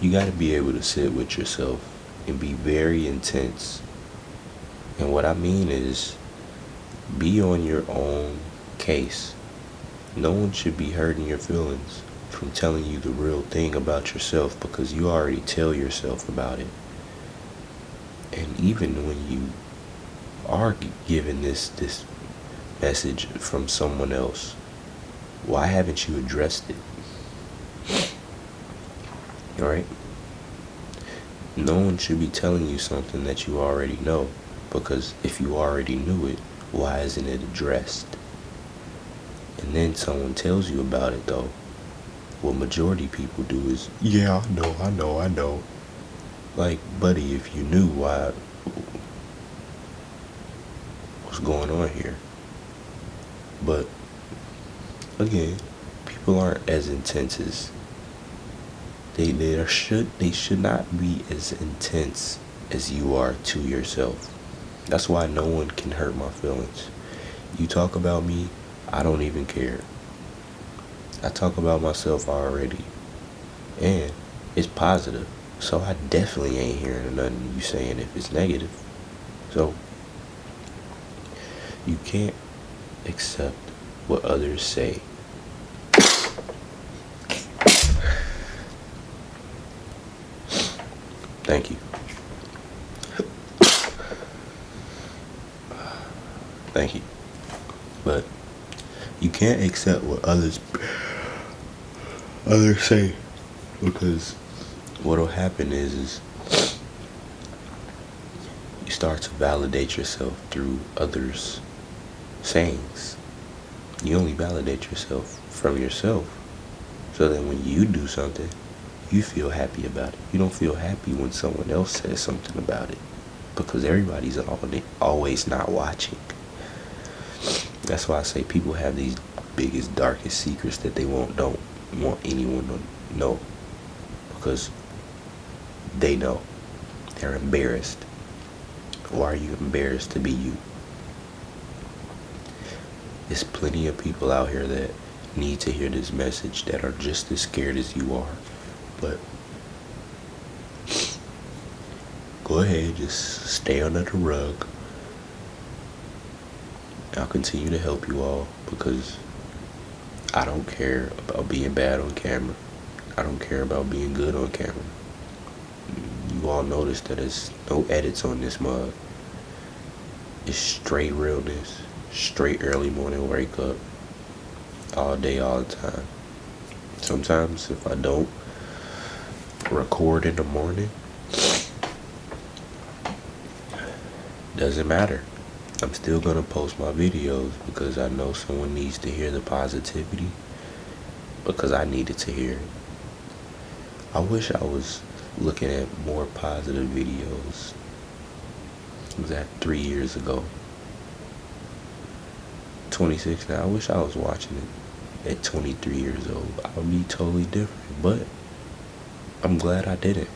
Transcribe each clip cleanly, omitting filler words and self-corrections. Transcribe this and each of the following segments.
You got to be able to sit with yourself and be very intense. And what I mean is, be on your own case. No one should be hurting your feelings from telling you the real thing about yourself, because you already tell yourself about it. And even when you are given this message from someone else, why haven't you addressed it? Alright? No one should be telling you something that you already know, because if you already knew it, why isn't it addressed? And then someone tells you about it though. What majority people do is, yeah, I know. Like, buddy, if you knew what's going on here. But again, people aren't as intense as they should not be as intense as you are to yourself. That's why no one can hurt my feelings. You talk about me, I don't even care. I talk about myself already, and it's positive. So I definitely ain't hearing nothing you saying if it's negative. So you can't accept what others say. Thank you. Thank you. But you can't accept what others say, because what'll happen is you start to validate yourself through others' sayings. You only validate yourself from yourself, so that when you do something, you feel happy about it. You don't feel happy when someone else says something about it, because everybody's always not watching. That's why I say people have these biggest, darkest secrets that they don't want anyone to know, because they know. They're embarrassed. Why are you embarrassed to be you? There's plenty of people out here that need to hear this message that are just as scared as you are. But go ahead, just stay under the rug. I'll continue to help you all, because I don't care about being bad on camera. I don't care about being good on camera. You all notice that there's no edits on this mug. It's straight realness, straight early morning wake up, all day, all the time. Sometimes if I don't record in the morning, doesn't matter. I'm still gonna post my videos, because I know someone needs to hear the positivity, because I needed to hear it. I wish I was looking at more positive videos. Was that 3 years ago? 26 now. I wish I was watching it at 23 years old. I would be totally different, but I'm glad I didn't,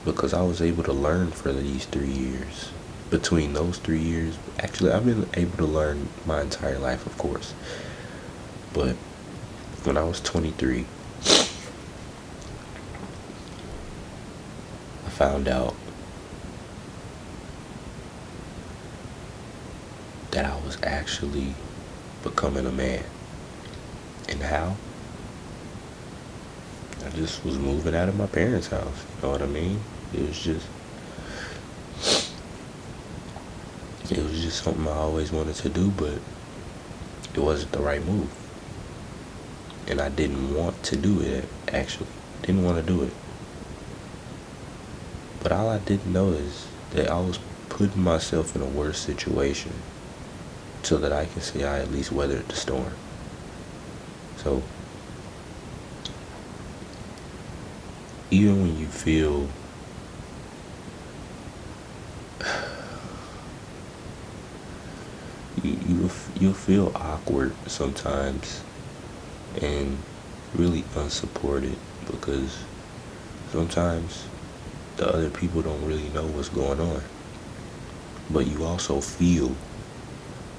because I was able to learn for these 3 years. Between those 3 years, actually, I've been able to learn my entire life, of course. But when I was 23, I found out that I was actually becoming a man. And how? I just was moving out of my parents' house. You know what I mean? It was just something I always wanted to do, but it wasn't the right move. And I didn't want to do it, actually. Didn't want to do it. But all I didn't know is that I was putting myself in a worse situation, so that I can say I at least weathered the storm. So, even when you feel you'll feel awkward sometimes and really unsupported, because sometimes the other people don't really know what's going on, but you also feel,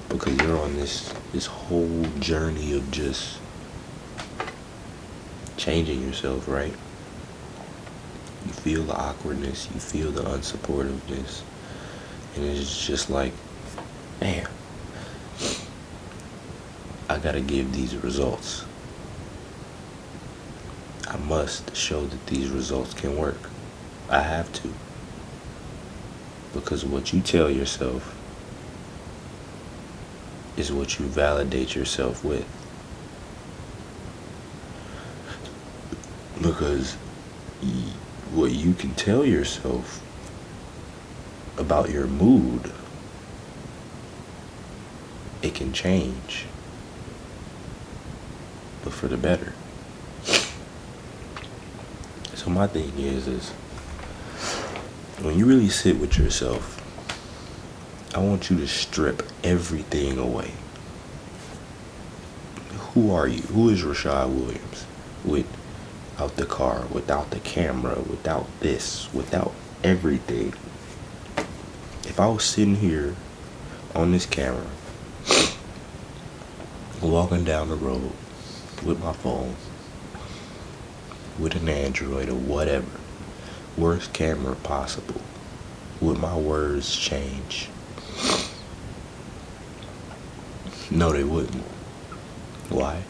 because you're on this whole journey of just changing yourself, right? You feel the awkwardness, you feel the unsupportiveness, and it's just like, damn, I gotta give these results. I must show that these results can work. I have to. Because what you tell yourself is what you validate yourself with. Because what you can tell yourself about your mood, it can change, but for the better. So my thing is when you really sit with yourself, I want you to strip everything away. Who are you? Who is Rashad Williams? Without the car, without the camera, without this, without everything. If I was sitting here on this camera, walking down the road with my phone, with an Android or whatever, worst camera possible, would my words change? No, they wouldn't. Why?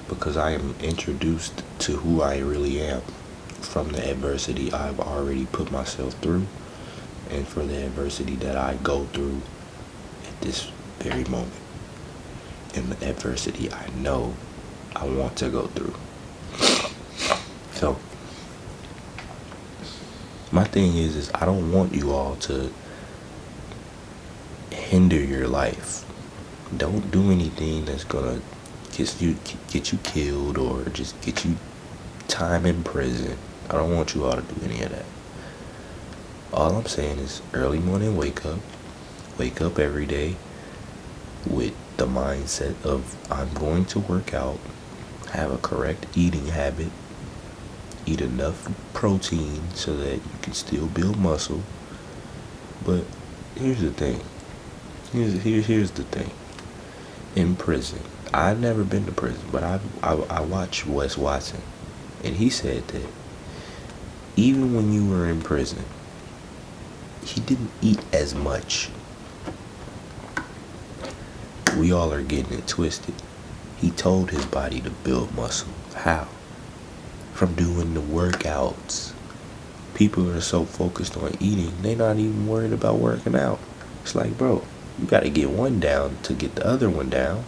Because I am introduced to who I really am from the adversity I've already put myself through, and for the adversity that I go through at this very moment, and the adversity I know I want to go through. So my thing is I don't want you all to hinder your life. Don't do anything that's gonna get you killed or just get you time in prison. I don't want you all to do any of that. All I'm saying is early morning wake up every day with the mindset of I'm going to work out, have a correct eating habit, eat enough protein so that you can still build muscle. But here's the thing. Here's the thing. In prison, I've never been to prison, but I watched Wes Watson, and he said that even when you were in prison, he didn't eat as much. We all are getting it twisted. He told his body to build muscle. How? From doing the workouts. People are so focused on eating, they're not even worried about working out. It's like, bro, you gotta get one down to get the other one down.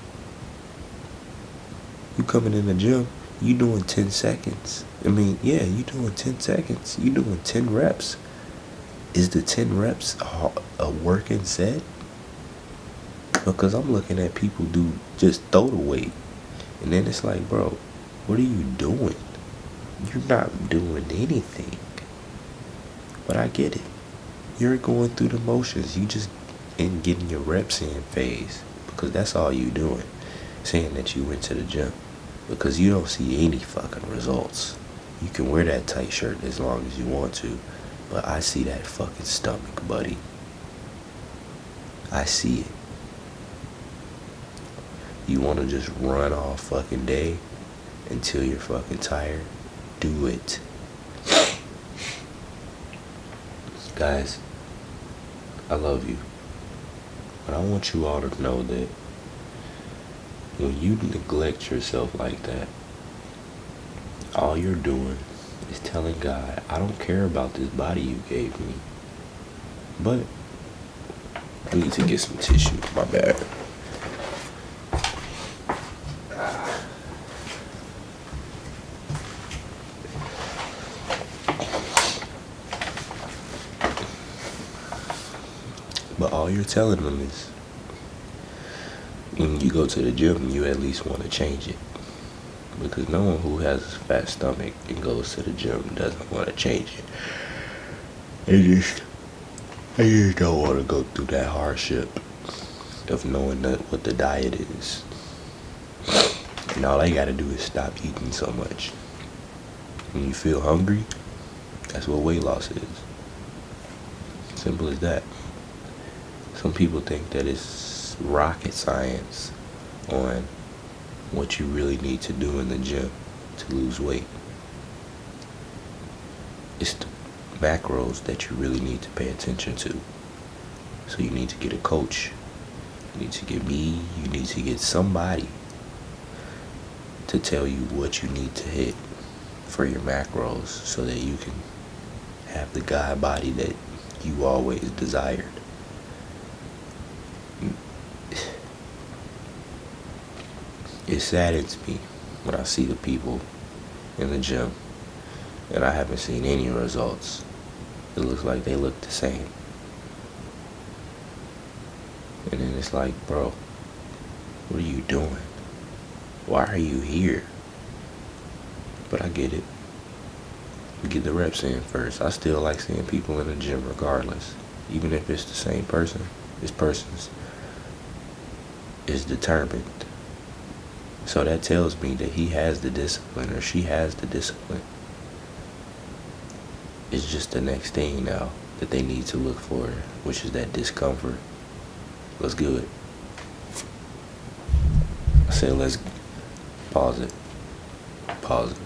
You coming in the gym, you doing 10 seconds. You doing 10 seconds. You doing 10 reps. Is the 10 reps a working set? Because I'm looking at people do just throw the weight. And then it's like, bro, what are you doing? You're not doing anything. But I get it. You're going through the motions. You just in getting your reps in phase. Because that's all you doing. Saying that you went to the gym. Because you don't see any fucking results. You can wear that tight shirt as long as you want to. But I see that fucking stomach, buddy. I see it. You want to just run all fucking day until you're fucking tired? Do it. Guys, I love you. But I want you all to know that when you neglect yourself like that, all you're doing is telling God, I don't care about this body you gave me. But I need to get some tissue. My bad. But all you're telling them is when you go to the gym, you at least want to change it. Because no one who has a fat stomach and goes to the gym doesn't want to change it. I just don't want to go through that hardship of knowing what the diet is. And all I gotta do is stop eating so much. When you feel hungry, that's what weight loss is. Simple as that. Some people think that it's rocket science on what you really need to do in the gym to lose weight. It's macros that you really need to pay attention to. So you need to get a coach. You need to get me. You need to get somebody to tell you what you need to hit for your macros so that you can have the guy body that you always desired. It saddens me when I see the people in the gym and I haven't seen any results. It looks like they look the same. And then it's like, bro, what are you doing? Why are you here? But I get it. Get the reps in first. I still like seeing people in the gym regardless. Even if it's the same person. This person's is determined. So that tells me that he has the discipline or she has the discipline. It's just the next thing now that they need to look for, which is that discomfort. Let's do it. I said let's pause it. Pause it.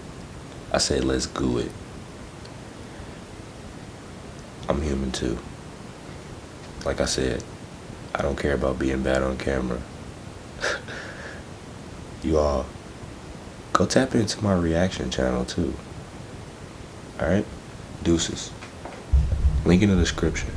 I said let's do it. I'm human too. Like I said, I don't care about being bad on camera. You all, go tap into my reaction channel too. Alright? Deuces. Link in the description.